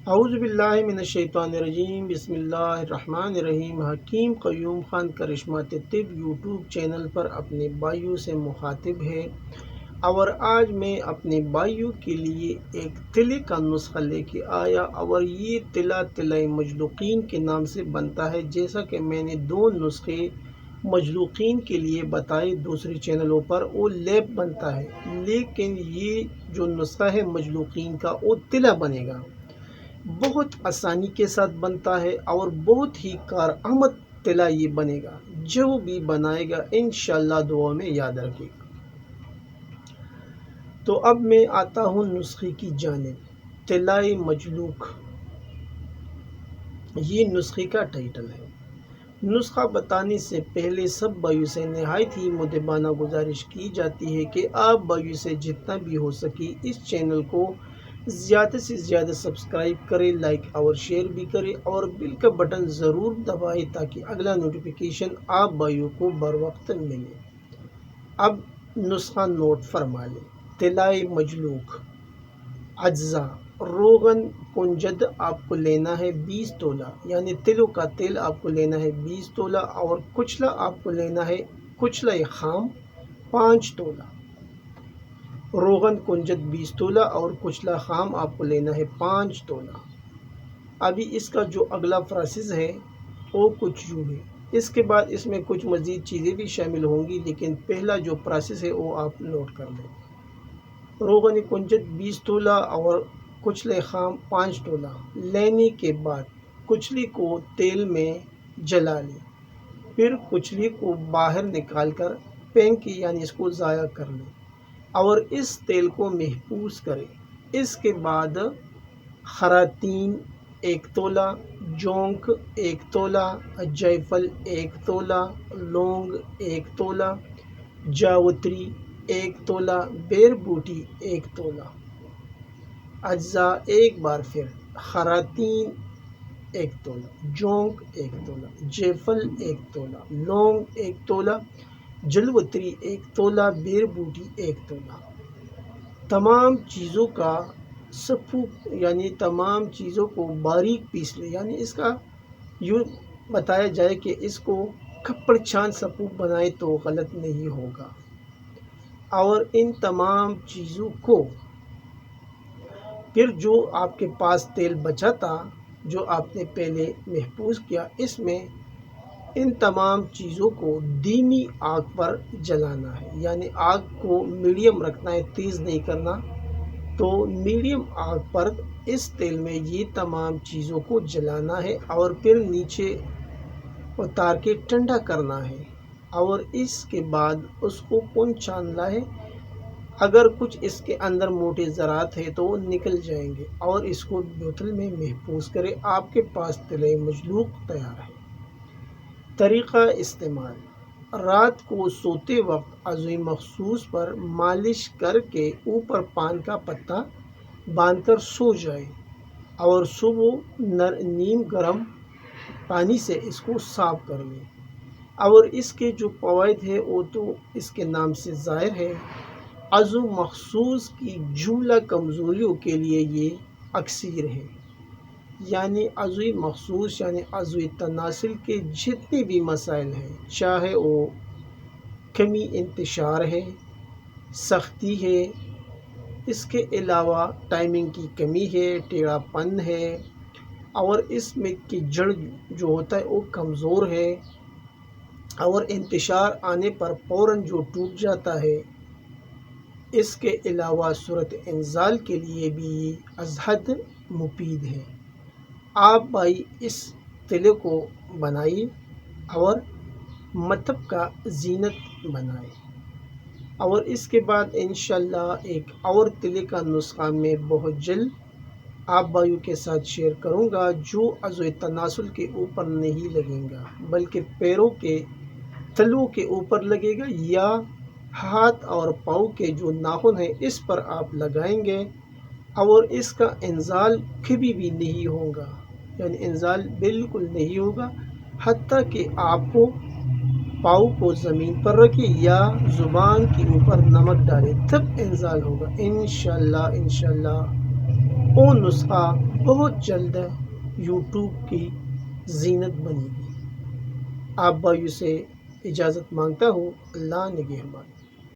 اعوذ باللہ من الشیطان الرجیم، بسم اللہ الرحمن الرحیم۔ حکیم قیوم خان کرشمات طب یوٹیوب چینل پر اپنے بھائیوں سے مخاطب ہے، اور آج میں اپنے بھائیوں کے لیے ایک تلے کا نسخہ لے کے آیا، اور یہ تلہ مجلوقین کے نام سے بنتا ہے۔ جیسا کہ میں نے دو نسخے مجلوقین کے لیے بتائے دوسرے چینلوں پر، وہ لیپ بنتا ہے، لیکن یہ جو نسخہ ہے مجلوقین کا وہ تلہ بنے گا۔ بہت آسانی کے ساتھ بنتا ہے اور بہت ہی کارآمد تلہ یہ بنے گا۔ جو بھی بنائے گا انشاءاللہ دعا میں یاد رکھے گا۔ تو اب میں آتا ہوں نسخے کی جانب۔ تلہ مجلوق، یہ نسخے کا ٹائٹل ہے۔ نسخہ بتانے سے پہلے سب بھائیوں سے نہایت ہی مدبانہ گزارش کی جاتی ہے کہ آپ بھائیوں سے جتنا بھی ہو سکے اس چینل کو زیادہ سے زیادہ سبسکرائب کریں، لائک اور شیئر بھی کریں، اور بیل کا بٹن ضرور دبائیں تاکہ اگلا نوٹیفیکیشن آپ بھائیوں کو بر وقت ملے۔ اب نسخہ نوٹ فرما لیں۔ تلہ مجلوق اجزاء: روغن کنجد آپ کو لینا ہے 20 تولہ، یعنی تلوں کا تیل آپ کو لینا ہے 20 تولہ، اور کچلا آپ کو لینا ہے کچلا خام 5 تولہ۔ روغن کنجد 20 تولہ اور کچلا خام آپ کو لینا ہے 5 تولہ۔ ابھی اس کا جو اگلا پروسیس ہے وہ کچھ یوں ہے۔ اس کے بعد اس میں کچھ مزید چیزیں بھی شامل ہوں گی، لیکن پہلا جو پروسیس ہے وہ آپ نوٹ کر لیں۔ روغن کنجد 20 تولہ اور کچلے خام 5 تولہ لینے کے بعد کچلی کو تیل میں جلا لیں، پھر کچلی کو باہر نکال کر پھینکیں، یعنی اس کو ضائع کر لیں اور اس تیل کو محفوظ کریں۔ اس کے بعد خراطین 1 تولہ، جونک 1 تولہ، جائفل 1 تولہ، لونگ 1 تولہ، جاوتری 1 تولہ، بیر بوٹی 1 تولہ۔ اجزاء ایک بار پھر: خراطین 1 تولہ، جونک 1 تولہ، جائفل 1 تولہ، لونگ 1 تولہ، جلوتری 1 تولہ، بیر بوٹی 1 تولہ۔ تمام چیزوں کا سفوک، یعنی تمام چیزوں کو باریک پیس لے، یعنی اس کا یوں بتایا جائے کہ اس کو کھپڑ چھان سفوک بنائے تو غلط نہیں ہوگا۔ اور ان تمام چیزوں کو پھر جو آپ کے پاس تیل بچا تھا جو آپ نے پہلے محفوظ کیا، اس میں ان تمام چیزوں کو دھیمی آگ پر جلانا ہے، یعنی آگ کو میڈیم رکھنا ہے، تیز نہیں کرنا۔ تو میڈیم آگ پر اس تیل میں یہ تمام چیزوں کو جلانا ہے اور پھر نیچے اتار کے ٹھنڈا کرنا ہے، اور اس کے بعد اس کو چھاننا ہے۔ اگر کچھ اس کے اندر موٹے ذرات ہیں تو وہ نکل جائیں گے، اور اس کو بوتل میں محفوظ کریں۔ آپ کے پاس تلہ مجلوق تیار ہے۔ طریقہ استعمال: رات کو سوتے وقت عضو مخصوص پر مالش کر کے اوپر پان کا پتا باندھ کر سو جائے، اور صبح نیم گرم پانی سے اس کو صاف کر لیں۔ اور اس کے جو فوائد ہے وہ تو اس کے نام سے ظاہر ہے۔ عضو مخصوص کی جملہ کمزوریوں کے لیے یہ اکسیر ہے، یعنی عضو مخصوص یعنی عضو تناسل کے جتنے بھی مسائل ہیں، چاہے وہ کمی انتشار ہے، سختی ہے، اس کے علاوہ ٹائمنگ کی کمی ہے، ٹیڑھا پن ہے، اور اس میں کی جڑ جو ہوتا ہے وہ کمزور ہے، اور انتشار آنے پر فوراً جو ٹوٹ جاتا ہے۔ اس کے علاوہ صورت انزال کے لیے بھی از حد مفید ہے۔ آپ بھائی اس تلے کو بنائیے اور مطب کا زینت بنائیں، اور اس کے بعد انشاءاللہ ایک اور تلے کا نسخہ میں بہت جلد آپ بھائیوں کے ساتھ شیئر کروں گا، جو عضو تناسل کے اوپر نہیں لگیں گا بلکہ پیروں کے تلوں کے اوپر لگے گا، یا ہاتھ اور پاؤں کے جو ناخن ہیں اس پر آپ لگائیں گے، اور اس کا انزال کبھی بھی نہیں ہوگا، یعنی انزال بالکل نہیں ہوگا، حتیٰ کہ آپ کو پاؤں کو زمین پر رکھے یا زبان کے اوپر نمک ڈالے تب انزال ہوگا۔ انشاءاللہ وہ نسخہ بہت جلد یوٹیوب کی زینت بنے گی۔ آپ بھائیوں سے اجازت مانگتا ہوں، اللہ نگہبان۔